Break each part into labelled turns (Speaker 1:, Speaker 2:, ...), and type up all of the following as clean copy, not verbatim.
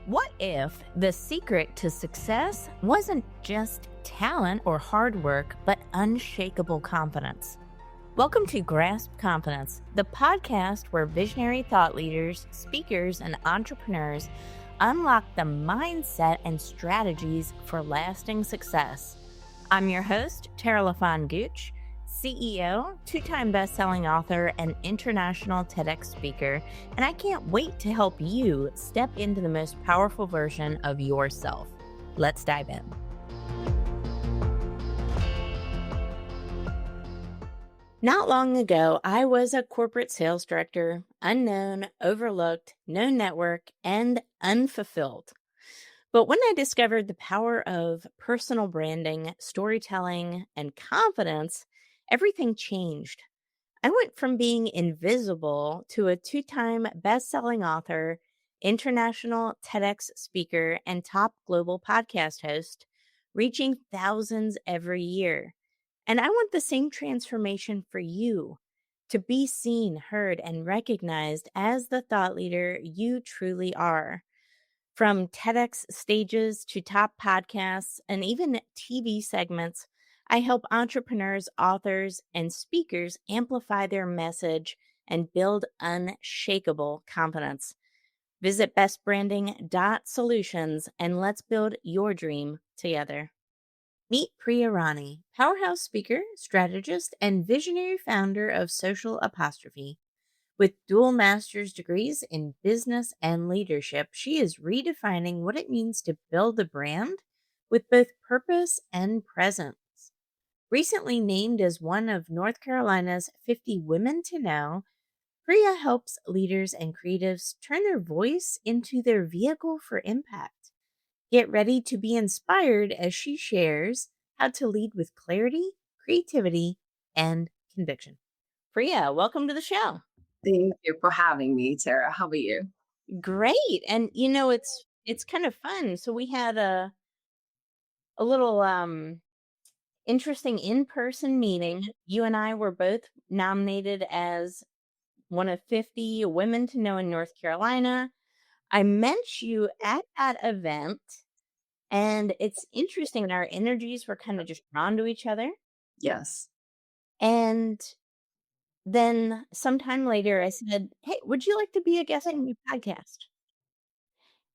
Speaker 1: What if the secret to success wasn't just talent or hard work, but unshakable confidence? Welcome to Grasp Confidence, the podcast where visionary thought leaders, speakers, and entrepreneurs unlock the mindset and strategies for lasting success. I'm your host, Tara LaFon Gooch, CEO, two-time best-selling author, and international TEDx speaker, and I can't wait to help you step into the most powerful version of yourself. Let's dive in. Not long ago, I was a corporate sales director, unknown, overlooked, no network, and unfulfilled. But when I discovered the power of personal branding, storytelling, and confidence, everything changed. I went from being invisible to a two-time best-selling author, international TEDx speaker, and top global podcast host, reaching thousands every year. And I want the same transformation for you, to be seen, heard, and recognized as the thought leader you truly are. From TEDx stages to top podcasts and even TV segments, I help entrepreneurs, authors, and speakers amplify their message and build unshakable confidence. Visit bestbranding.solutions and let's build your dream together. Meet Priya Rani, powerhouse speaker, strategist, and visionary founder of Social Apostrophe. With dual master's degrees in business and leadership, she is redefining what it means to build a brand with both purpose and presence. Recently named as one of North Carolina's 50 Women to Know, Priya helps leaders and creatives turn their voice into their vehicle for impact. Get ready to be inspired as she shares how to lead with clarity, creativity, and conviction. Priya, welcome to the show.
Speaker 2: Thank you for having me, Tara. How are you?
Speaker 1: Great. And it's kind of fun. So we had a little interesting in-person meeting. You and I were both nominated as one of 50 Women to Know in North Carolina. I met you at that event, and it's interesting. Our energies were kind of just drawn to each other.
Speaker 2: Yes.
Speaker 1: And then sometime later I said, "Hey, would you like to be a guest on my podcast?"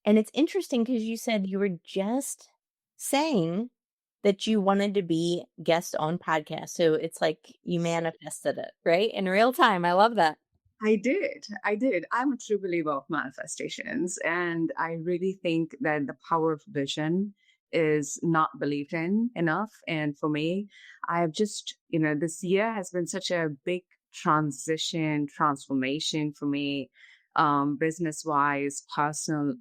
Speaker 1: And it's interesting because you said you were just saying that you wanted to be guest on podcast. So it's like you manifested it, right? In real time. I love that.
Speaker 2: I did. I'm a true believer of manifestations. And I really think that the power of vision is not believed in enough. And for me, I've just, this year has been such a big transformation for me, business wise, personal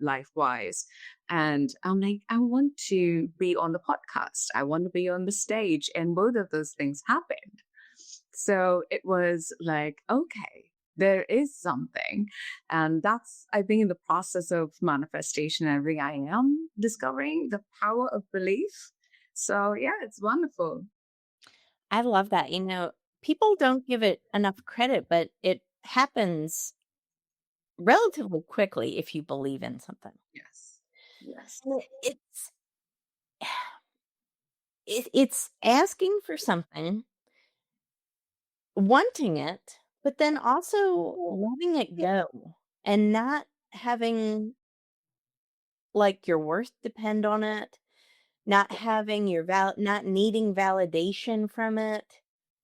Speaker 2: life wise. And I'm like, I want to be on the podcast. I want to be on the stage. And both of those things happened. So it was like, okay, there is something. And that's, I think, in the process of manifestation, I am discovering the power of belief. So yeah, it's wonderful.
Speaker 1: I love that. People don't give it enough credit, but it happens relatively quickly if you believe in something.
Speaker 2: Yes. Yes.
Speaker 1: And it's asking for something, wanting it, but then also letting it go and not having like your worth depend on it, not having not needing validation from it,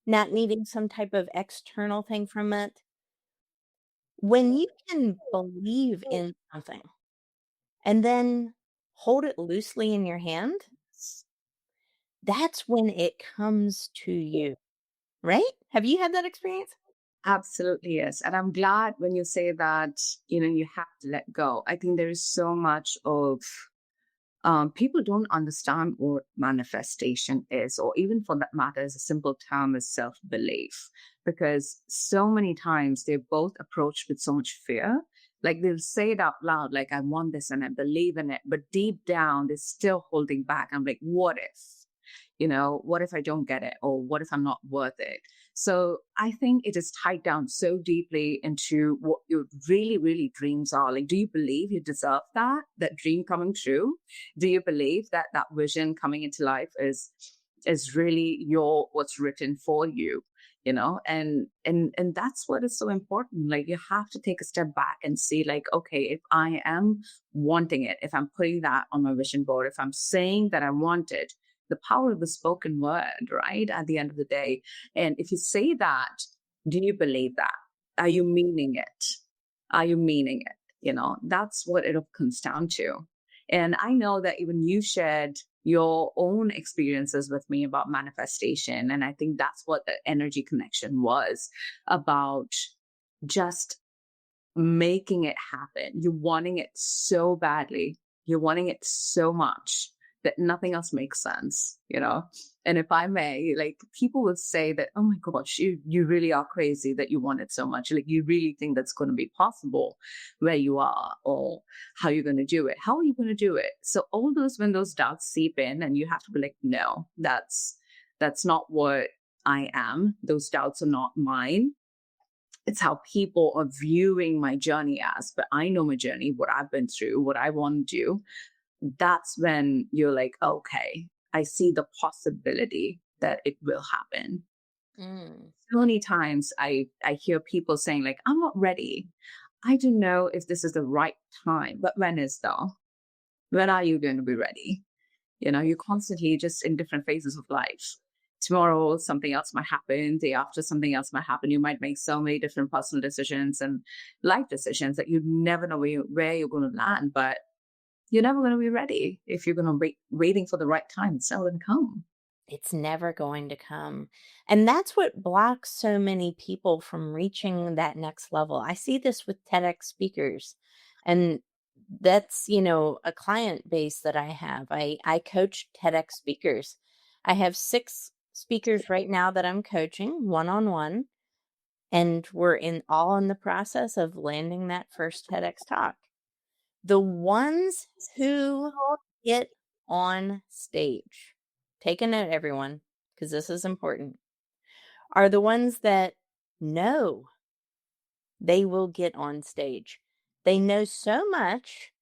Speaker 1: not needing some type of external thing from it. When you can believe in something and then hold it loosely in your hand, that's when it comes to you, right? Have you had that experience?
Speaker 2: Absolutely, yes. And I'm glad when you say that, you have to let go. I think there is so much of people don't understand what manifestation is, or even for that matter, as a simple term is self-belief, because so many times they're both approached with so much fear. Like they'll say it out loud, like, I want this and I believe in it, but deep down, they're still holding back. I'm like, what if? What if I don't get it? Or what if I'm not worth it? So I think it is tied down so deeply into what your really, really dreams are. Like, do you believe you deserve that dream coming true? Do you believe that that vision coming into life is really your what's written for you? You know, and that's what is so important. Like, you have to take a step back and see, like, okay, if I am wanting it, if I'm putting that on my vision board, if I'm saying that I want it, the power of the spoken word, right? At the end of the day. And if you say that, do you believe that? Are you meaning it? Are you meaning it? You know, that's what it comes down to. And I know that even you shared your own experiences with me about manifestation. And I think that's what the energy connection was about, just making it happen. You're wanting it so badly. You're wanting it so much that nothing else makes sense, you know? And if I may, like, people would say that, oh my gosh, you really are crazy that you want it so much. Like, you really think that's going to be possible where you are, or how you're going to do it. How are you going to do it? So all those, when those doubts seep in, and you have to be like, no, that's not what I am. Those doubts are not mine. It's how people are viewing my journey as, but I know my journey, what I've been through, what I want to do. That's when you're like, okay, I see the possibility that it will happen.
Speaker 1: Mm.
Speaker 2: So many times I hear people saying, like, I'm not ready. I don't know if this is the right time, but when is though? When are you going to be ready? You know, you're constantly just in different phases of life. Tomorrow, something else might happen. Day after, something else might happen. You might make so many different personal decisions and life decisions that you never know where you're going to land. But you're never going to be ready if you're going to wait, waiting for the right time. It's not going to come.
Speaker 1: It's never going to come. And that's what blocks so many people from reaching that next level. I see this with TEDx speakers. And that's, a client base that I have. I coach TEDx speakers. I have 6 speakers right now that I'm coaching one-on-one, and we're all in the process of landing that first TEDx talk. The ones who get on stage, take a note, everyone, because this is important, are the ones that know they will get on stage. They know so much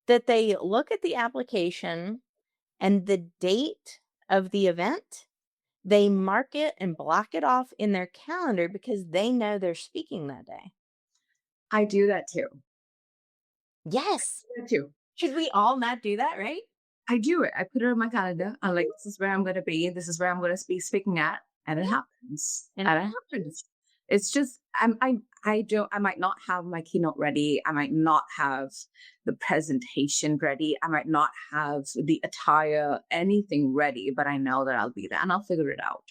Speaker 1: that they look at the application and the date of the event, they mark it and block it off in their calendar because they know they're speaking that day.
Speaker 2: I do that too.
Speaker 1: Yes.
Speaker 2: I do that too.
Speaker 1: Should we all not do that, right?
Speaker 2: I do it. I put it on my calendar. I'm like, this is where I'm going to be. This is where I'm going to be speaking at. And it happens.
Speaker 1: And
Speaker 2: And it happens. It's just, I might not have my keynote ready. I might not have the presentation ready. I might not have the attire, anything ready, but I know that I'll be there and I'll figure it out.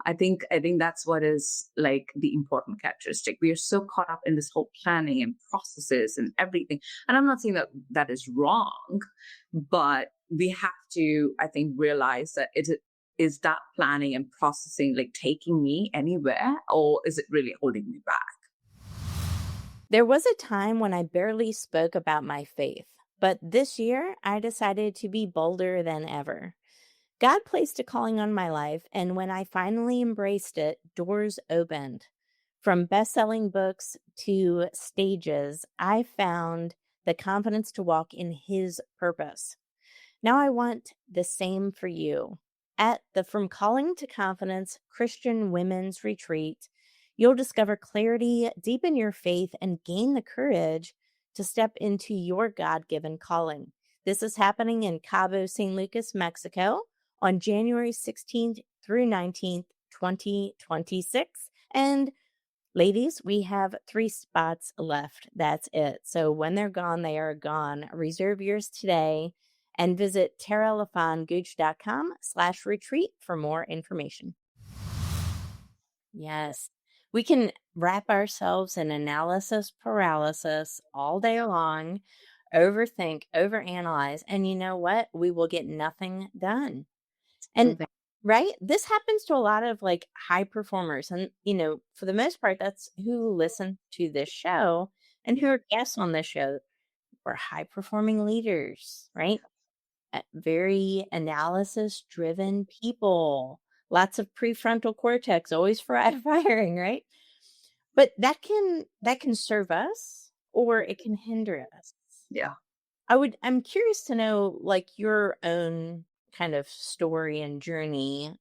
Speaker 2: I think that's what is like the important characteristic. We are so caught up in this whole planning and processes and everything. And I'm not saying that that is wrong, but we have to, I think, realize that is that planning and processing like taking me anywhere, or is it really holding me back?
Speaker 1: there was a time when I barely spoke about my faith, but this year I decided to be bolder than ever. God placed a calling on my life, and when I finally embraced it, doors opened. From best-selling books to stages, I found the confidence to walk in His purpose. Now I want the same for you. At the From Calling to Confidence Christian Women's Retreat, you'll discover clarity, deepen your faith, and gain the courage to step into your God-given calling. This is happening in Cabo San Lucas, Mexico on January 16th through 19th, 2026. And ladies, we have 3 spots left. That's it. So when they're gone, they are gone. Reserve yours today and visit taralafongooch.com/retreat for more information. Yes, we can wrap ourselves in analysis paralysis all day long, overthink, overanalyze, and you know what? We will get nothing done. And
Speaker 2: Okay.
Speaker 1: right, this happens to a lot of like high performers. And, for the most part, that's who listen to this show and who are guests on this show. We're high performing leaders, right? Very analysis driven people. lots of prefrontal cortex, always firing, right? But that can serve us or it can hinder us.
Speaker 2: Yeah.
Speaker 1: I'm curious to know like your own kind of story and journey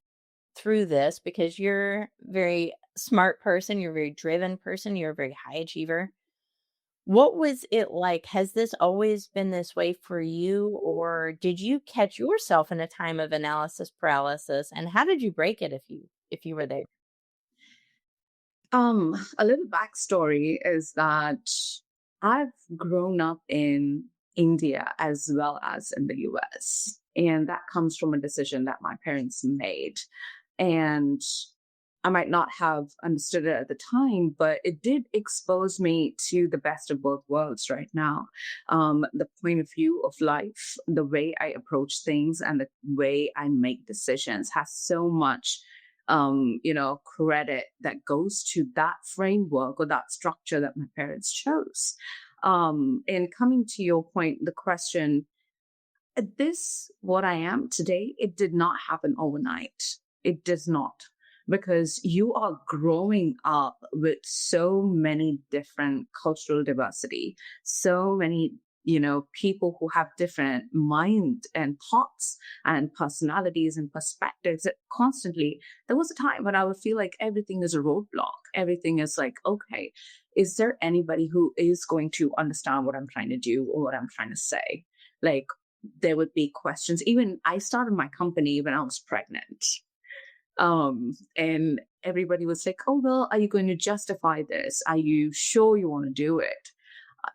Speaker 1: through this because you're a very smart person, you're a very driven person, you're a very high achiever. What was it like? Has this always been this way for you, or did you catch yourself in a time of analysis paralysis? And how did you break it if you were there?
Speaker 2: A little backstory is that I've grown up in India as well as in the US. And that comes from a decision that my parents made. And I might not have understood it at the time, but it did expose me to the best of both worlds right now. The point of view of life, the way I approach things, and the way I make decisions has so much, credit that goes to that framework or that structure that my parents chose. And coming to your point, the question, this, what I am today, it did not happen overnight. It does not. Because you are growing up with so many different cultural diversity, so many, people who have different mind and thoughts and personalities and perspectives that constantly, there was a time when I would feel like everything is a roadblock. Everything is like, okay, is there anybody who is going to understand what I'm trying to do or what I'm trying to say? Like, there would be questions. Even I started my company when I was pregnant. And everybody was like, oh, well, are you going to justify this? Are you sure you want to do it?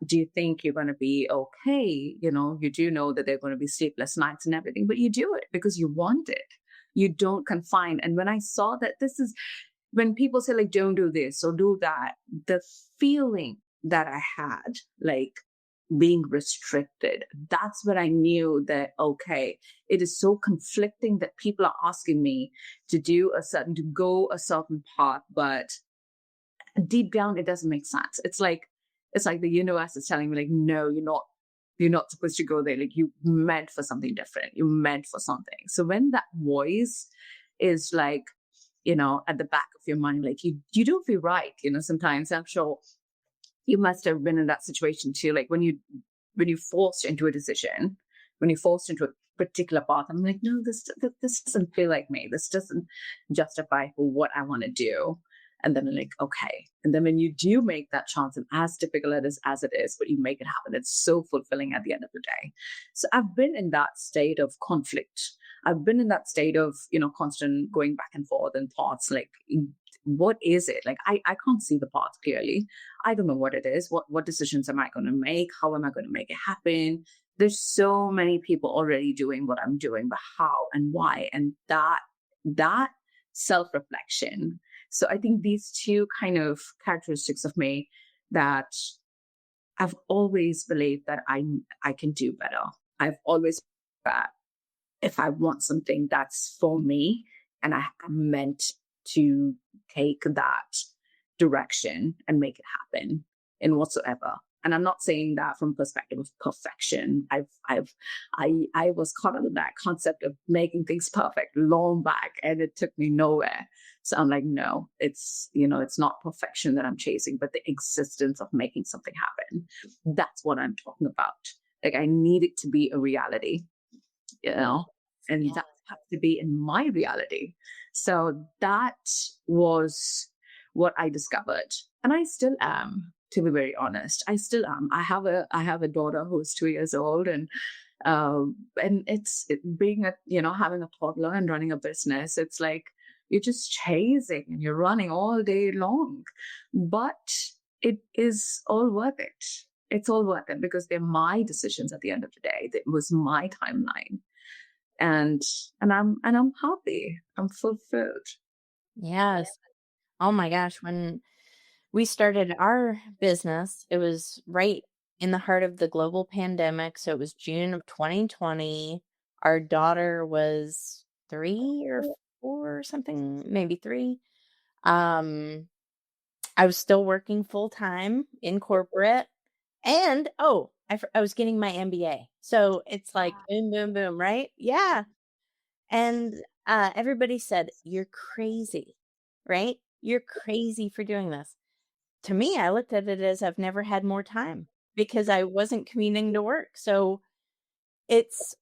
Speaker 2: Do you think you're going to be okay? You do know that there are going to be sleepless nights and everything, but you do it because you want it. You don't confine. And when I saw that this is when people say like, don't do this or do that, the feeling that I had, like, being restricted, that's when I knew that, okay, it is so conflicting that people are asking me to go a certain path, but deep down it doesn't make sense. It's like the universe is telling me like, no, you're not supposed to go there. Like, you meant for something different, you meant for something. So when that voice is like, at the back of your mind, like, you don't feel right, sometimes. I'm sure you must have been in that situation too. Like, when you forced into a decision, when you forced into a particular path, I'm like, no, this doesn't feel like me. This doesn't justify for what I want to do. And then I'm like, okay. And then when you do make that chance, and as difficult as it is, but you make it happen, it's so fulfilling at the end of the day. So I've been in that state of conflict. I've been in that state of, constant going back and forth and thoughts like, what is it? Like, I can't see the path clearly. I don't know what it is. What decisions am I going to make? How am I going to make it happen? There's so many people already doing what I'm doing, but how and why? And that self-reflection. So I think these two kind of characteristics of me that I've always believed that I can do better. I've always that if I want something that's for me and am meant to take that direction and make it happen in whatsoever. And I'm not saying that from perspective of perfection. I was caught up in that concept of making things perfect long back, and it took me nowhere. So I'm like, no, it's not perfection that I'm chasing, but the existence of making something happen. That's what I'm talking about. Like, I need it to be a reality, and
Speaker 1: Yeah.
Speaker 2: that has to be in my reality. So that was what I discovered. And I still am, to be very honest. I still am. I have a daughter who's 2 years old, and being having a toddler and running a business, it's like you're just chasing and you're running all day long. But it is all worth it. It's all worth it because they're my decisions at the end of the day. It was my timeline. And I'm happy. I'm fulfilled.
Speaker 1: Yes. Oh my gosh, when we started our business, it was right in the heart of the global pandemic, so it was June of 2020. Our daughter was 3 or 4 or something, maybe 3. Um, I was still working full time in corporate, and, I was getting my MBA. So it's like boom, boom, boom, right? Yeah. And everybody said, "You're crazy," right? "You're crazy for doing this." To me, I looked at it as I've never had more time because I wasn't commuting to work. So it's,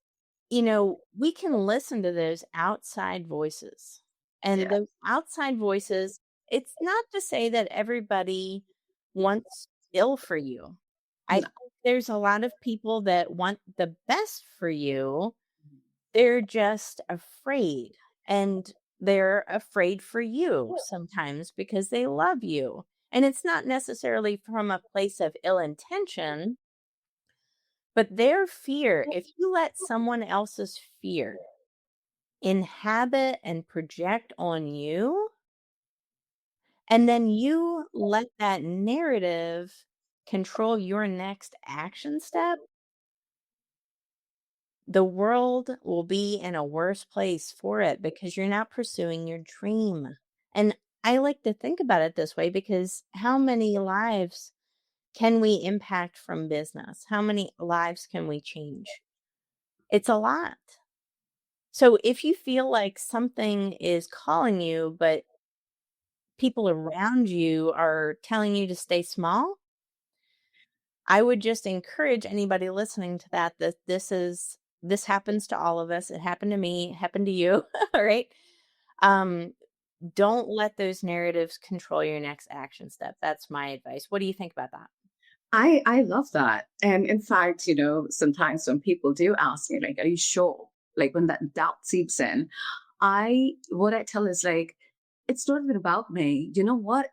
Speaker 1: we can listen to those outside voices. And
Speaker 2: Yeah.
Speaker 1: those outside voices, it's not to say that everybody wants ill for you. I
Speaker 2: No.
Speaker 1: think there's a lot of people that want the best for you. They're just afraid. And they're afraid for you sometimes because they love you. And it's not necessarily from a place of ill intention, but their fear, if you let someone else's fear inhabit and project on you, and then you let that narrative control your next action step, the world will be in a worse place for it because you're not pursuing your dream. And I like to think about it this way because how many lives can we impact from business? How many lives can we change? It's a lot. So if you feel like something is calling you, but people around you are telling you to stay small, I would just encourage anybody listening to that this happens to all of us. It happened to me, it happened to you, all right? Um, don't let those narratives control your next action step. That's my advice. What do you think about that?
Speaker 2: I love that. And in fact, sometimes when people do ask me, like, are you sure? Like when that doubt seeps in, what I tell is like, it's not even about me. You know what?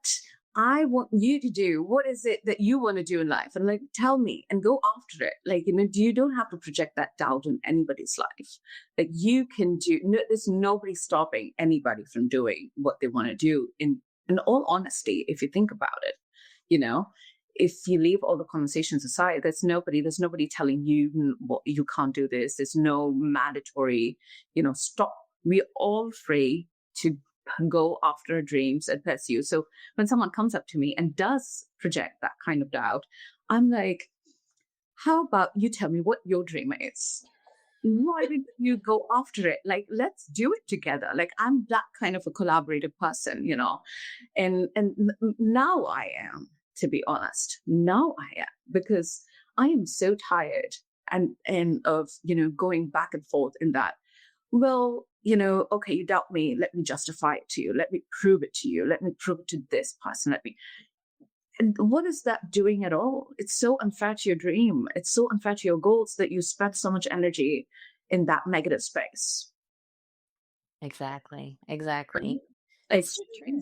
Speaker 2: I want you to do. What is it that you want to do in life? And like, tell me and go after it. Like, you don't have to project that doubt in anybody's life. Like you can do, no, there's nobody stopping anybody from doing what they want to do in all honesty, if you think about it, you know? If you leave all the conversations aside, there's nobody telling you what you can't do this. There's no mandatory, stop. We're all free to go after our dreams and pursue. So when someone comes up to me and does project that kind of doubt, I'm like, how about you tell me what your dream is? Why did you go after it? Like, let's do it together. Like, I'm that kind of a collaborative person, and now I am, to be honest. Now I am, because I am so tired and of going back and forth in that. Well, okay, you doubt me. Let me justify it to you. Let me prove it to you. Let me prove it to this person. And what is that doing at all? It's so unfair to your dream. It's so unfair to your goals that you spend so much energy in that negative space.
Speaker 1: Exactly.
Speaker 2: Right?
Speaker 1: Exactly.
Speaker 2: Like,
Speaker 1: It's so true.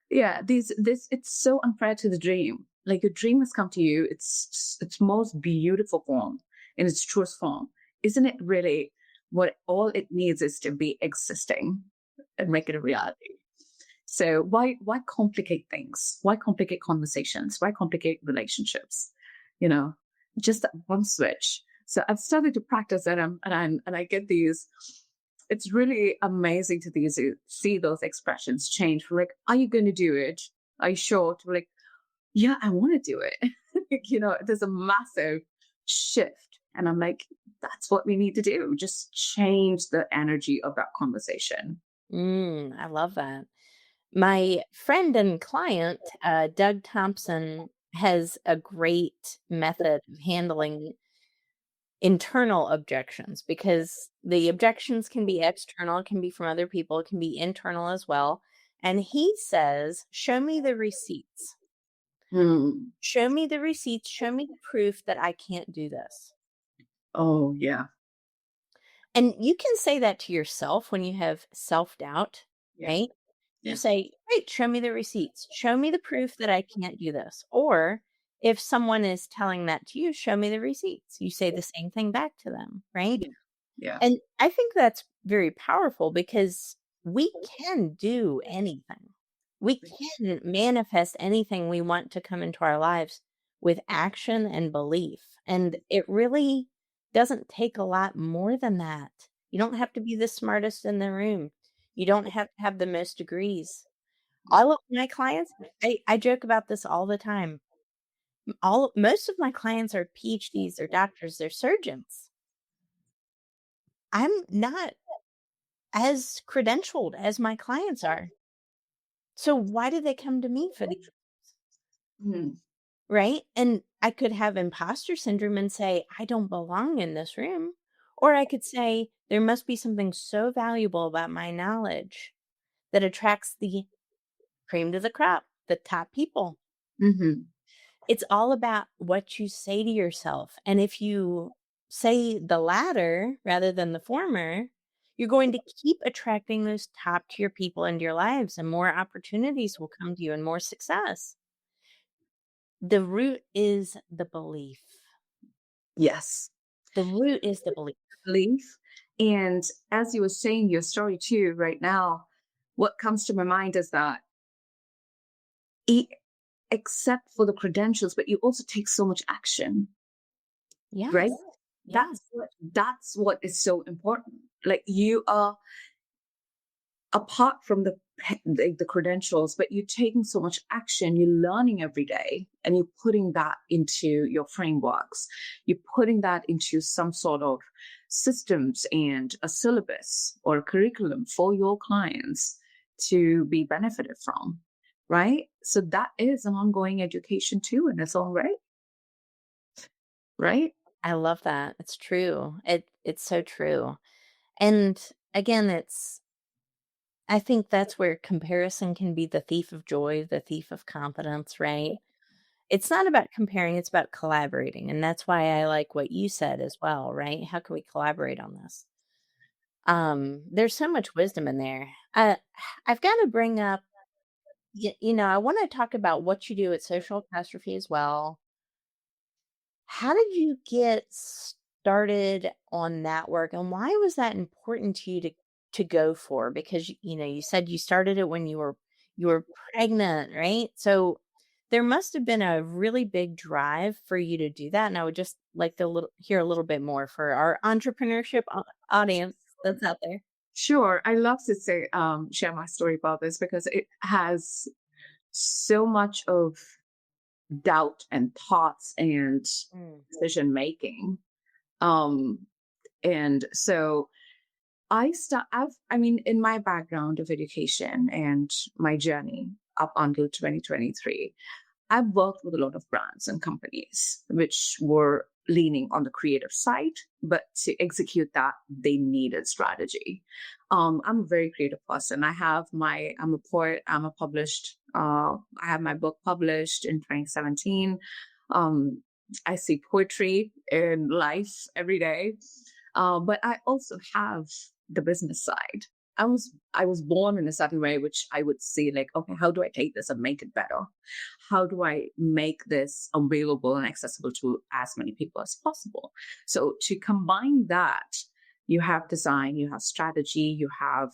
Speaker 2: yeah, this it's so unfair to the dream. Like, your dream has come to you. It's most beautiful form in its truest form. Isn't it really what all it needs is to be existing and make it a reality? So why complicate things? Why complicate conversations? Why complicate relationships? You know, just that one switch. So I've started to practice it, and I get these. It's really amazing see those expressions change. From like, are you going to do it? Are you sure? To like, yeah, I want to do it. There's a massive shift, and I'm like, that's what we need to do. Just change the energy of that conversation.
Speaker 1: I love that. My friend and client, Doug Thompson, has a great method of handling internal objections because the objections can be external, it can be from other people, it can be internal as well. And he says, show me the receipts.
Speaker 2: Hmm.
Speaker 1: Show me the receipts. Show me the proof that I can't do this.
Speaker 2: Oh yeah.
Speaker 1: And you can say that to yourself when you have self doubt,
Speaker 2: Yeah.
Speaker 1: right? You
Speaker 2: Yeah.
Speaker 1: say, great, show me the receipts. Show me the proof that I can't do this. Or if someone is telling that to you, show me the receipts. You say the same thing back to them, right?
Speaker 2: Yeah. Yeah.
Speaker 1: And I think that's very powerful because we can do anything. We can manifest anything we want to come into our lives with action and belief. And it really doesn't take a lot more than that. You don't have to be the smartest in the room. You don't have to have the most degrees.
Speaker 2: Yeah.
Speaker 1: All of my clients, I joke about this all the time. Most of my clients are PhDs, they're doctors, they're surgeons. I'm not as credentialed as my clients are. So why do they come to me for these?
Speaker 2: Mhm.
Speaker 1: Right? And I could have imposter syndrome and say, I don't belong in this room. Or I could say, there must be something so valuable about my knowledge that attracts the cream to the crop, the top people.
Speaker 2: Mhm.
Speaker 1: It's all about what you say to yourself. And if you say the latter rather than the former, you're going to keep attracting those top tier people into your lives, and more opportunities will come to you and more success. The root is the belief.
Speaker 2: Yes.
Speaker 1: The root is the belief.
Speaker 2: Belief. And as you were saying your story too, right now, what comes to my mind is that e- except for the credentials, but you also take so much action, right?
Speaker 1: Yes. Yes.
Speaker 2: That's what is so important. Like you are apart from the credentials, but you're taking so much action, you're learning every day, and you're putting that into your frameworks. You're putting that into some sort of systems and a syllabus or a curriculum for your clients to be benefited from, right? So that is an ongoing education too, and it's all right, right?
Speaker 1: I love that. It's true. It's so true. And again, I think that's where comparison can be the thief of joy, the thief of confidence, right? It's not about comparing, it's about collaborating. And that's why I like what you said as well, right? How can we collaborate on this? There's so much wisdom in there. I've got to bring up, I want to talk about what you do at Social Apostrophe as well. How did you get started on that work, and why was that important to you to go for? Because you said you started it when you were pregnant, right? So there must have been a really big drive for you to do that, and I would just like to hear a little bit more for our entrepreneurship audience that's out there.
Speaker 2: Sure. I love to say, share my story about this because it has so much of doubt and thoughts and
Speaker 1: Mm.
Speaker 2: decision making. Um, and so I mean, in my background of education and my journey up until 2023, I've worked with a lot of brands and companies which were leaning on the creative side, but to execute that, they needed strategy. I'm a very creative person. I'm a poet, I have my book published in 2017. Um, I see poetry in life every day. But I also have the business side. I was born in a certain way, which I would see like, okay, how do I take this and make it better? How do I make this available and accessible to as many people as possible? So to combine that, you have design, you have strategy, you have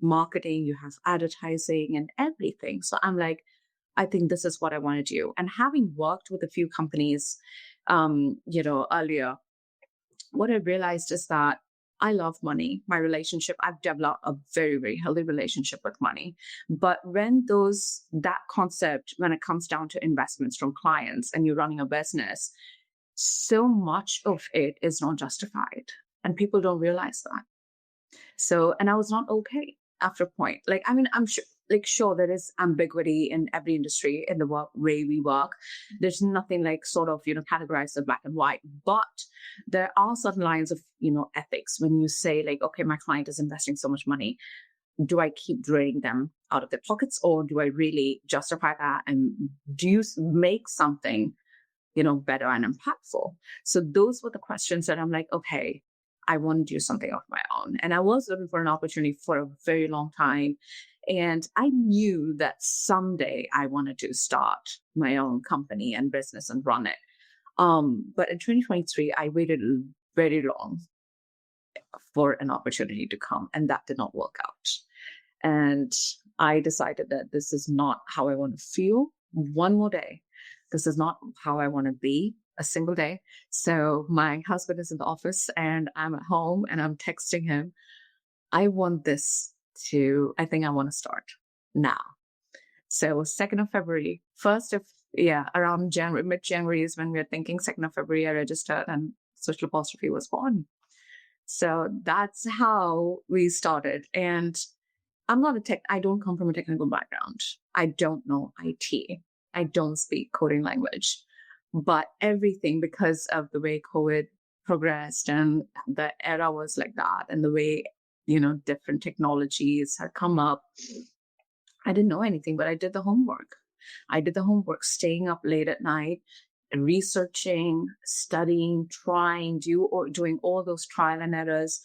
Speaker 2: marketing, you have advertising and everything. So I'm like, I think this is what I want to do. And having worked with a few companies, earlier, what I realized is that I love money. I've developed a very, very healthy relationship with money. But when it comes down to investments from clients and you're running a business, so much of it is not justified. And people don't realize that. So, and I was not okay after a point. Like, I mean, sure, there is ambiguity in every industry in the way we work. There's nothing like sort of, categorized as black and white, but there are certain lines of, ethics when you say like, okay, my client is investing so much money. Do I keep draining them out of their pockets, or do I really justify that and do you make something better and impactful? So those were the questions that I'm like, okay, I want to do something of my own. And I was looking for an opportunity for a very long time. And I knew that someday I wanted to start my own company and business and run it. But in 2023, I waited very long for an opportunity to come, and that did not work out. And I decided that this is not how I want to feel one more day. This is not how I want to be a single day. So my husband is in the office and I'm at home and I'm texting him. I want I think I want to start now. So 2nd of February, around January, mid-January is when we are thinking 2nd of February, I registered and Social Apostrophe was born. So that's how we started. And I don't come from a technical background. I don't know IT. I don't speak coding language. But everything, because of the way COVID progressed and the era was like that, and the way, different technologies had come up, I didn't know anything, but I did the homework. I did the homework, staying up late at night, researching, studying, doing all those trial and errors,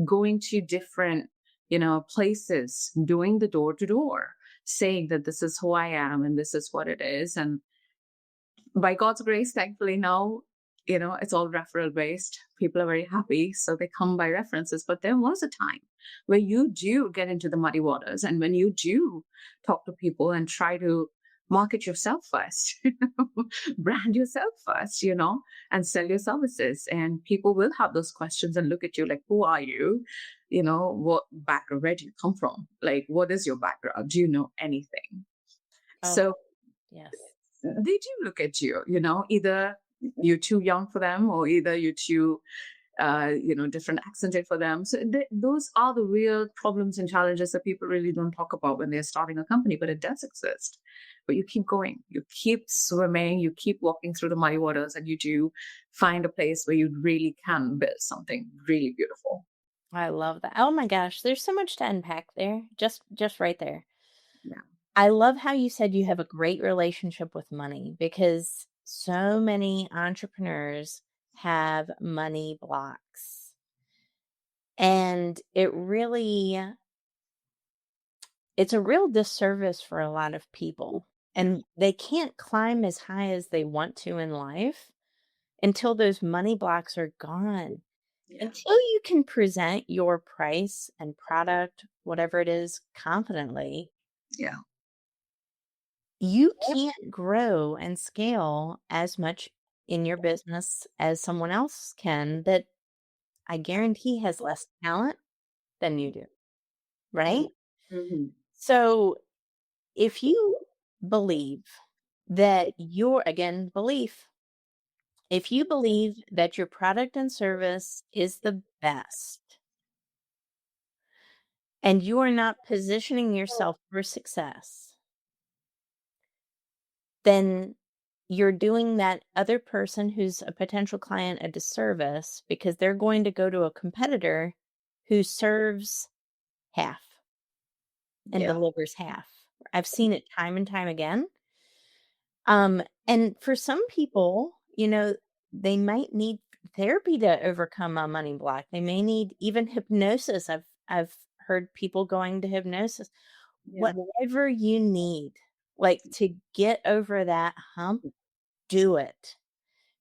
Speaker 2: going to different, places, doing the door to door, saying that this is who I am and this is what it is. And by God's grace, thankfully now, it's all referral based. People are very happy. So they come by references. But there was a time where you do get into the muddy waters, and when you do talk to people and try to market yourself first, brand yourself first, and sell your services. And people will have those questions and look at you like, who are you? What background, where do you come from? Like, what is your background? Do you know anything?
Speaker 1: Oh,
Speaker 2: So
Speaker 1: yes.
Speaker 2: they do look at you, either you're too young for them, or either you're too, different accented for them. So those are the real problems and challenges that people really don't talk about when they're starting a company, but it does exist. But you keep going, you keep swimming, you keep walking through the muddy waters, and you do find a place where you really can build something really beautiful.
Speaker 1: I love that. Oh my gosh, there's so much to unpack there. Just right there.
Speaker 2: Yeah.
Speaker 1: I love how you said you have a great relationship with money, because so many entrepreneurs have money blocks. And it's a real disservice for a lot of people. And they can't climb as high as they want to in life until those money blocks are gone.
Speaker 2: Yeah.
Speaker 1: Until you can present your price and product, whatever it is, confidently,
Speaker 2: Yeah.
Speaker 1: you can't grow and scale as much in your business as someone else can that I guarantee has less talent than you do, right?
Speaker 2: Mm-hmm.
Speaker 1: So if you believe that if you believe that your product and service is the best and you are not positioning yourself for success, then you're doing that other person who's a potential client a disservice, because they're going to go to a competitor who serves half and
Speaker 2: Yeah.
Speaker 1: delivers half. I've seen it time and time again. And for some people, they might need therapy to overcome a money block. They may need even hypnosis. I've heard people going to hypnosis.
Speaker 2: Yeah.
Speaker 1: Whatever you need, like, to get over that hump, do it.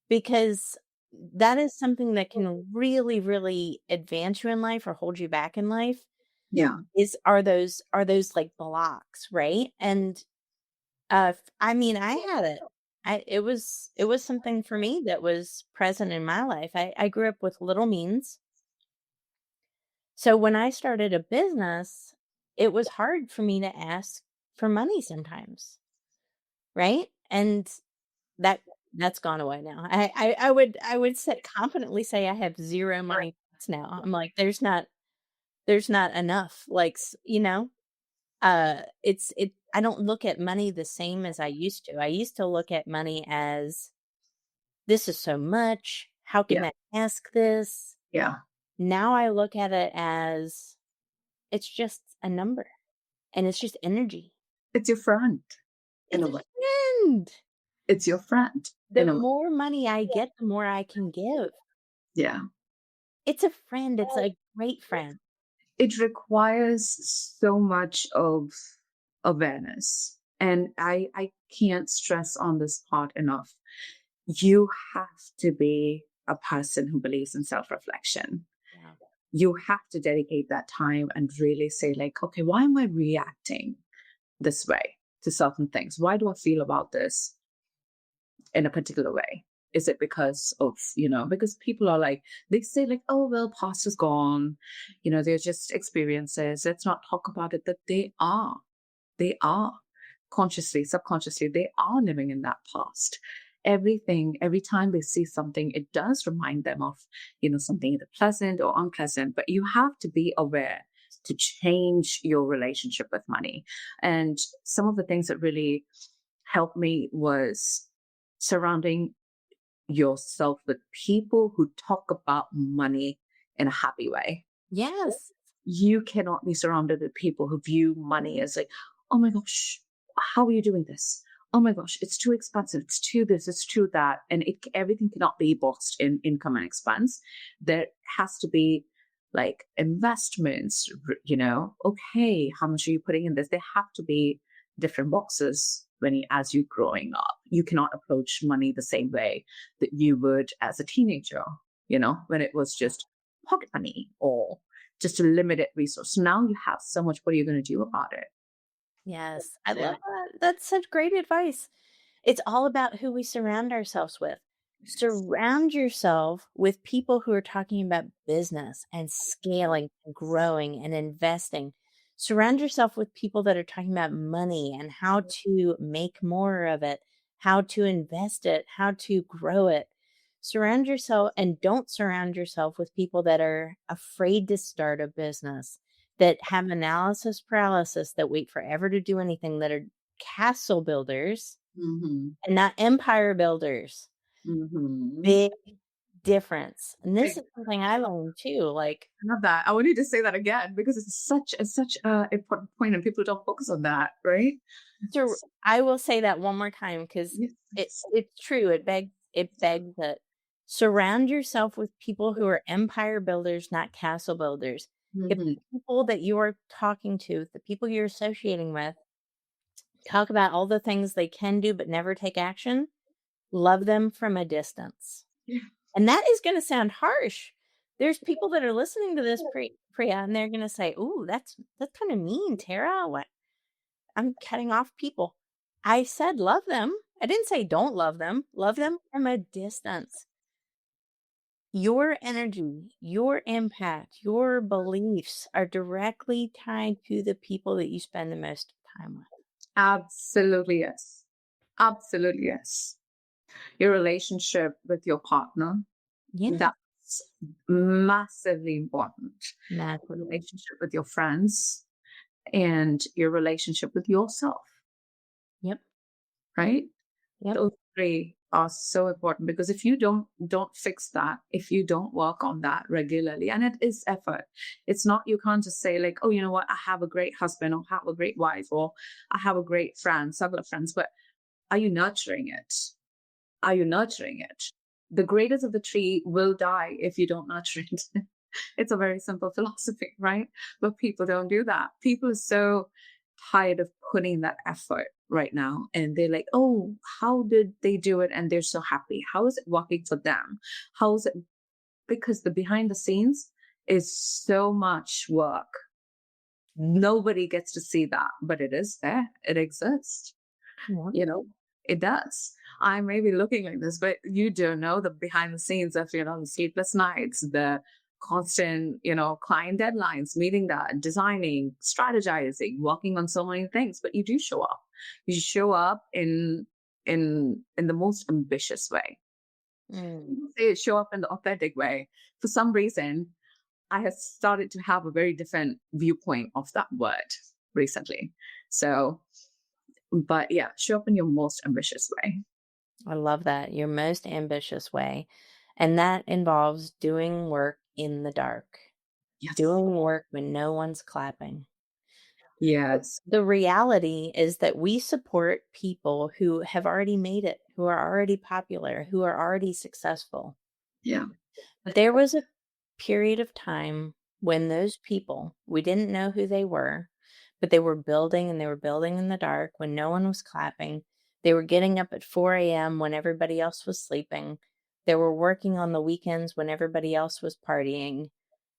Speaker 1: Because that is something that can really, really advance you in life or hold you back in life,
Speaker 2: Yeah.
Speaker 1: are those like blocks, right? And I mean, I had it. It was something for me that was present in my life. I grew up with little means. So when I started a business, it was hard for me to ask for money sometimes, right? And that that's gone away now. I would confidently say I have zero money now. I'm like, there's not enough. Like, I don't look at money the same as I used to. I used to look at money as, this is so much. How can
Speaker 2: Yeah.
Speaker 1: I ask this?
Speaker 2: Yeah.
Speaker 1: Now I look at it as, it's just a number, and it's just energy.
Speaker 2: It's your friend in
Speaker 1: It's
Speaker 2: a
Speaker 1: a
Speaker 2: way.
Speaker 1: friend.
Speaker 2: It's your friend
Speaker 1: The
Speaker 2: in a way.
Speaker 1: more money I get, the more I can give.
Speaker 2: Yeah.
Speaker 1: It's a friend. It's a great friend.
Speaker 2: It requires so much of awareness. And I can't stress on this part enough. You have to be a person who believes in self-reflection.
Speaker 1: Yeah.
Speaker 2: You have to dedicate that time and really say, like, okay, why am I reacting this way to certain things? Why do I feel about this in a particular way? Is it because of, because people are like, they say like, oh, well, past is gone. They're just experiences. Let's not talk about it. That they are consciously, subconsciously, they are living in that past. everything, every time they see something, it does remind them of, something either pleasant or unpleasant, but you have to be aware to change your relationship with money. And some of the things that really helped me was surrounding yourself with people who talk about money in a happy way.
Speaker 1: Yes.
Speaker 2: You cannot be surrounded with people who view money as like, oh my gosh, how are you doing this? Oh my gosh, it's too expensive. It's too this, it's too that. And everything cannot be boxed in income and expense. There has to be like investments, okay, how much are you putting in this? There have to be different boxes as you're growing up. You cannot approach money the same way that you would as a teenager, when it was just pocket money or just a limited resource. Now you have so much. What are you going to do about it?
Speaker 1: Yes. I love that. That's such great advice. It's all about who we surround ourselves with. Surround yourself with people who are talking about business and scaling and growing and investing. Surround yourself with people that are talking about money and how to make more of it, how to invest it, how to grow it. Surround yourself and don't surround yourself with people that are afraid to start a business, that have analysis paralysis, that wait forever to do anything, that are castle builders
Speaker 2: Mm-hmm.
Speaker 1: and not empire builders.
Speaker 2: Mm-hmm.
Speaker 1: Big difference. And this is something I learned too. Like,
Speaker 2: I love that. I want you to say that again because it's such a important point, and people don't focus on that, right?
Speaker 1: I will say that one more time because
Speaker 2: Yes.
Speaker 1: it's true. It begs that surround yourself with people who are empire builders, not castle builders. If
Speaker 2: Mm-hmm.
Speaker 1: the people that you are talking to, the people you're associating with, talk about all the things they can do but never take action, love them from a distance.
Speaker 2: Yeah.
Speaker 1: And that is going to sound harsh. There's people that are listening to this, Priya, and they're going to say, "Ooh, that's kind of mean, Tara. What? I'm cutting off people." I said love them. I didn't say don't love them. Love them from a distance. Your energy, your impact, your beliefs are directly tied to the people that you spend the most time with.
Speaker 2: Absolutely yes. Absolutely yes. Your relationship with your partner,
Speaker 1: Yeah,
Speaker 2: that's massively important. Your
Speaker 1: massively.
Speaker 2: relationship with your friends and your relationship with yourself,
Speaker 1: Yep,
Speaker 2: right?
Speaker 1: yep.
Speaker 2: Those three are so important because if you don't fix that, if you don't work on that regularly, and it is effort. It's not, you can't just say like, oh, you know what, I have a great husband or have a great wife or I have a great friend, circle of friends, but are you nurturing it? Are you nurturing it? The greatest of the tree will die if you don't nurture it. It's a very simple philosophy, right? But people don't do that. People are so tired of putting that effort right now. And they're like, oh, how did they do it? And they're so happy. How is it working for them? How is it? Because the behind the scenes is so much work. Nobody gets to see that, but it is there. It exists.
Speaker 1: Yep.
Speaker 2: You know, it does. I may be looking like this, but you don't know the behind the scenes of, the sleepless nights, the constant, client deadlines, meeting that, designing, strategizing, working on so many things, but you do show up. You show up in the most ambitious way.
Speaker 1: Mm.
Speaker 2: Say show up in the authentic way. For some reason, I have started to have a very different viewpoint of that word recently. So, but yeah, show up in your most ambitious way.
Speaker 1: I love that. Your most ambitious way. And that involves doing work in the dark,
Speaker 2: Yes.
Speaker 1: doing work when no one's clapping.
Speaker 2: Yes.
Speaker 1: The reality is that we support people who have already made it, who are already popular, who are already successful.
Speaker 2: Yeah.
Speaker 1: But there was a period of time when those people, we didn't know who they were, but they were building and they were building in the dark when no one was clapping. They were getting up at 4 a.m. when everybody else was sleeping. They were working on the weekends when everybody else was partying.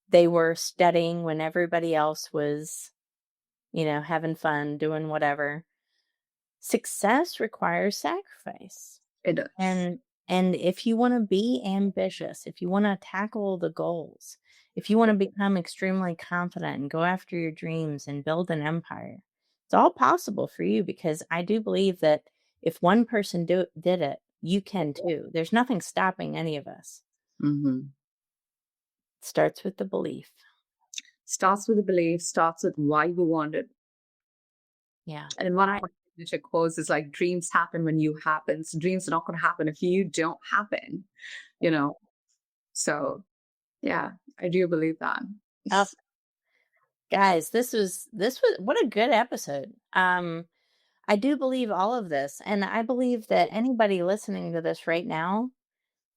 Speaker 1: They were studying when everybody else was, having fun, doing whatever. Success requires sacrifice.
Speaker 2: It does.
Speaker 1: And if you want to be ambitious, if you want to tackle the goals, if you want to become extremely confident and go after your dreams and build an empire, it's all possible for you because I do believe that if one person did it, you can too. There's nothing stopping any of us.
Speaker 2: Mm-hmm.
Speaker 1: It starts with the belief.
Speaker 2: Starts with the belief, starts with why you want it.
Speaker 1: Yeah.
Speaker 2: And one of my signature quotes is like, dreams happen when you happen. So dreams are not going to happen if you don't happen, you know? So yeah, I do believe that.
Speaker 1: Oh, guys, this was what a good episode. I do believe all of this, and I believe that anybody listening to this right now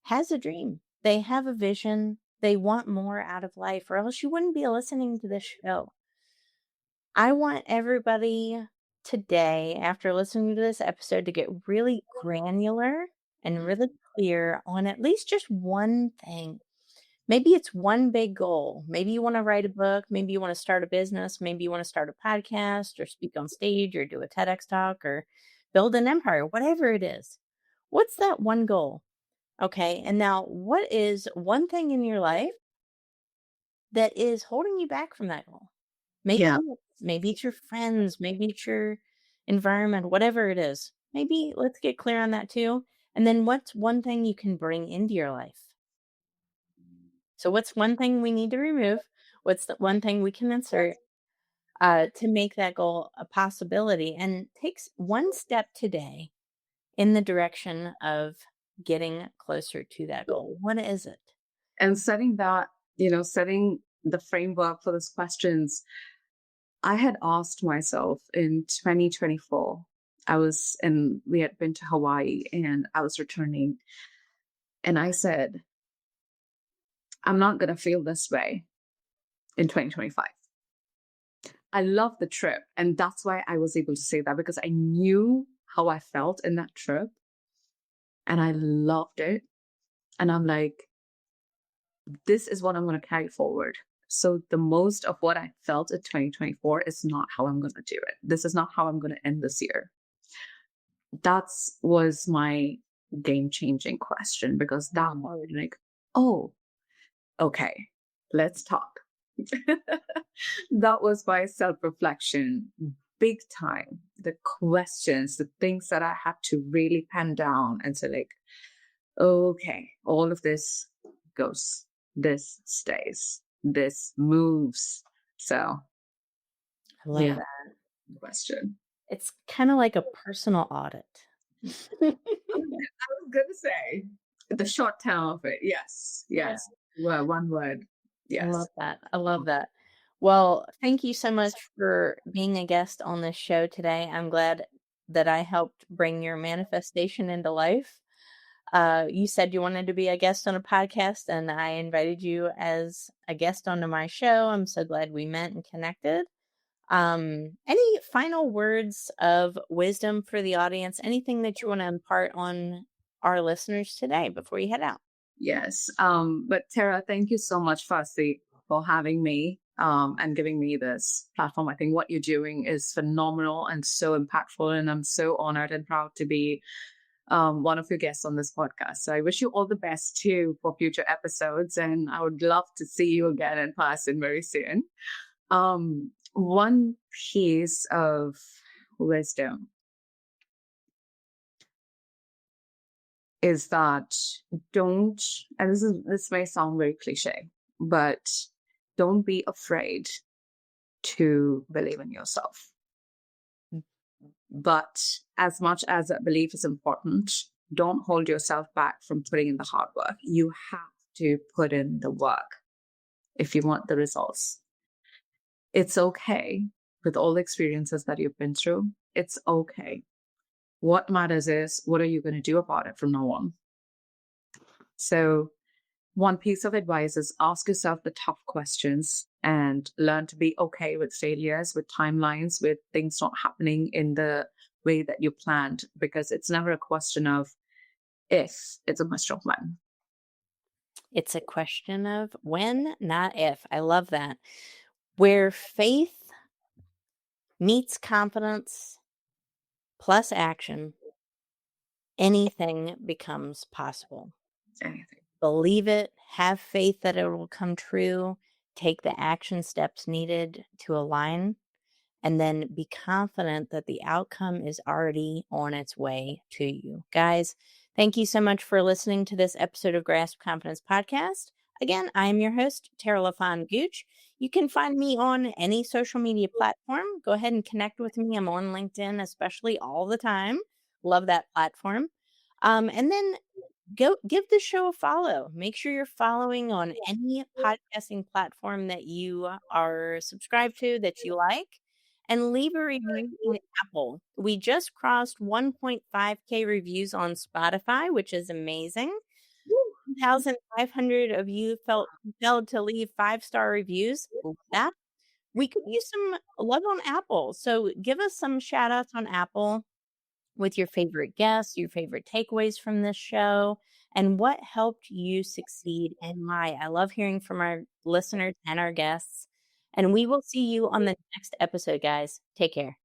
Speaker 1: has a dream. They have a vision. They want more out of life, or else you wouldn't be listening to this show. I want everybody today, after listening to this episode, to get really granular and really clear on at least just one thing. Maybe it's one big goal. Maybe you want to write a book. Maybe you want to start a business. Maybe you want to start a podcast or speak on stage or do a TEDx talk or build an empire, whatever it is. What's that one goal? Okay. And now, what is one thing in your life that is holding you back from that goal?
Speaker 2: Yeah.
Speaker 1: Maybe it's your friends, maybe it's your environment, whatever it is. Maybe let's get clear on that too. And then what's one thing you can bring into your life? So what's one thing we need to remove? What's the one thing we can insert to make that goal a possibility? And takes one step today in the direction of getting closer to that goal. What is it?
Speaker 2: And setting that, setting the framework for those questions, I had asked myself in 2024, we had been to Hawaii and I was returning. And I said, I'm not going to feel this way in 2025. I love the trip. And that's why I was able to say that, because I knew how I felt in that trip and I loved it. And I'm like, this is what I'm going to carry forward. So the most of what I felt in 2024 is not how I'm going to do it. This is not how I'm going to end this year. That was my game-changing question, because that was like, oh, okay, let's talk. That was my self-reflection, big time. The questions, the things that I had to really pen down and say like, okay, all of this goes, this stays, this moves. So
Speaker 1: I love that.
Speaker 2: question.
Speaker 1: It's kind of like a personal audit.
Speaker 2: I was gonna say the short term of it. Yes. Well, one word.
Speaker 1: I
Speaker 2: Yes.
Speaker 1: love that. I love that. Well, thank you so much for being a guest on this show today. I'm glad that I helped bring your manifestation into life. You said you wanted to be a guest on a podcast, and I invited you as a guest onto my show. I'm so glad we met and connected. Any final words of wisdom for the audience? Anything that you want to impart on our listeners today before you head out?
Speaker 2: Yes. But Tara, thank you so much, firstly, for having me and giving me this platform. I think what you're doing is phenomenal and so impactful, and I'm so honored and proud to be one of your guests on this podcast. So I wish you all the best too for future episodes, and I would love to see you again in person very soon. One piece of wisdom is that don't, and this may sound very cliche, but don't be afraid to believe in yourself. But as much as that belief is important, don't hold yourself back from putting in the hard work. You have to put in the work if you want the results. It's okay with all the experiences that you've been through. It's okay. What matters is, what are you going to do about it from now on? So one piece of advice is ask yourself the tough questions and learn to be okay with failures, with timelines, with things not happening in the way that you planned, because it's never a question of if, it's a question of when.
Speaker 1: It's a question of when, not if. I love that. Where faith meets confidence plus action, anything becomes possible.
Speaker 2: Anything.
Speaker 1: Believe it, have faith that it will come true, take the action steps needed to align, and then be confident that the outcome is already on its way to you. Guys, Thank you so much for listening to this episode of Grasp Confidence Podcast. Again, I am your host, Tara LaFon Gooch. You can find me on any social media platform. Go ahead and connect with me. I'm on LinkedIn, especially all the time. Love that platform. And then go give the show a follow. Make sure you're following on any podcasting platform that you are subscribed to that you like, and leave a review in Apple. We just crossed 1.5K reviews on Spotify, which is amazing. 1,500 of you failed to leave 5-star reviews. Love that. We could use some love on Apple. So give us some shout outs on Apple with your favorite guests, your favorite takeaways from this show, and what helped you succeed and why. I love hearing from our listeners and our guests. And we will see you on the next episode, guys. Take care.